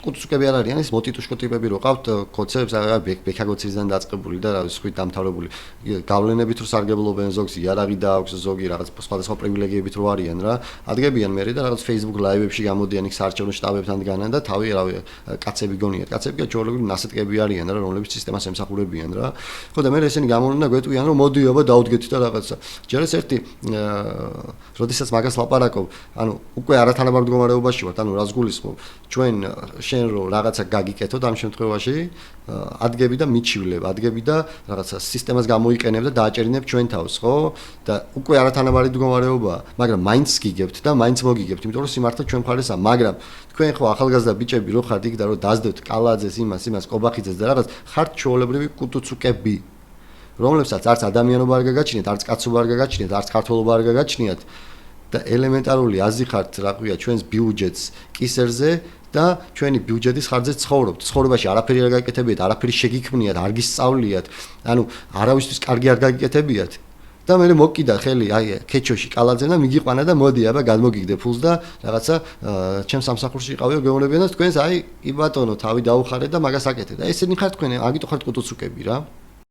კუცუკები არ არიან, ის მოტიტუშკო ტიპები რო ყავთ, კოცებს ბექაგოცისგან დაწყებული და რა ვიცი, სხვით დამთავრებული. გავლენებით რო სარგებლობენ ზოგს, იარაღი დააქვს, ზოგი რაღაც სხვადასხვა პრივილეგიებით რო არიან რა. ადგენიან მე და რაღაც Facebook Live-ებში გამოდიან იქ საარჩევნო შტაბებთან დგანან და თავი რავი, კაცები გონიათ. კაცები კი ჩვეულებრივ ნასეტკები არიან რა, რომლებიც სისტემას ემსახურებიან რა. ხო და მე ესენი გამოვლენ და გვეტყვიან რომ მოდი აბა დავდგეთ და რაღაცა. ჯერ ეს ერთი როდესაც მაგას ლაპარაკობ, ანუ უკვე არათანაბარ მდგომარეობაში ვართ, ანუ რას გულისხმობ? ჩვენ შენ რო რაღაცა გაგიკეთოთ ამ შემთხვევაში, ადგები და მიჩივლებ, ადგები და რაღაცა სისტემას გამოიყენებ და დააჭერინებ ჩვენ თავს, ხო? და უკვე არათანაბარი მდგომარეობაა, მაგრამ მაინც გიგებთ და მაინც მოგიგებთ, იმიტომ რომ სიმართლე ჩვენ მხარესაა, მაგრამ თქვენ ხო ახალგაზრდა ბიჭები რო ხართ იქ და რო დაძდევთ კალაძეს, იმას, კობახიძეს და რაღაც ხართ ჩვეულებრივი კუტუცუკები, რომლებსაც არც ადამიანობა არ გაგაჩნიათ, არც კაცობა არ გაგაჩნიათ, არც ქართველობა არ გაგაჩნიათ და ელემენტარული აზრი ხართ, რა ქვია, ჩვენს ბიუჯეტს კისერზე და ჩვენი ბიუჯეტის ხარჯზე ცხოვრობთ. ცხოვრებაში არაფერი არ გაკეთებიათ, არაფერი შეგიქმნიათ, არ გისწავლიათ, ანუ არავისთვის კარგი არ გაკეთებიათ. და მე მოკიდა ხელი აი ქეჩოში კალაძემ და მიგიყვანა და მოდი აბა გადმოგიგდე ფულს და რაღაცა ჩემს სამსახურში იყავიო გეუბნებიან და თქვენს აი იბატონო თავი დაუხარეთ და მაგას აკეთეთ. და ესენი ხართ თქვენ, აგიტო ხართ კუტუცუკები რა.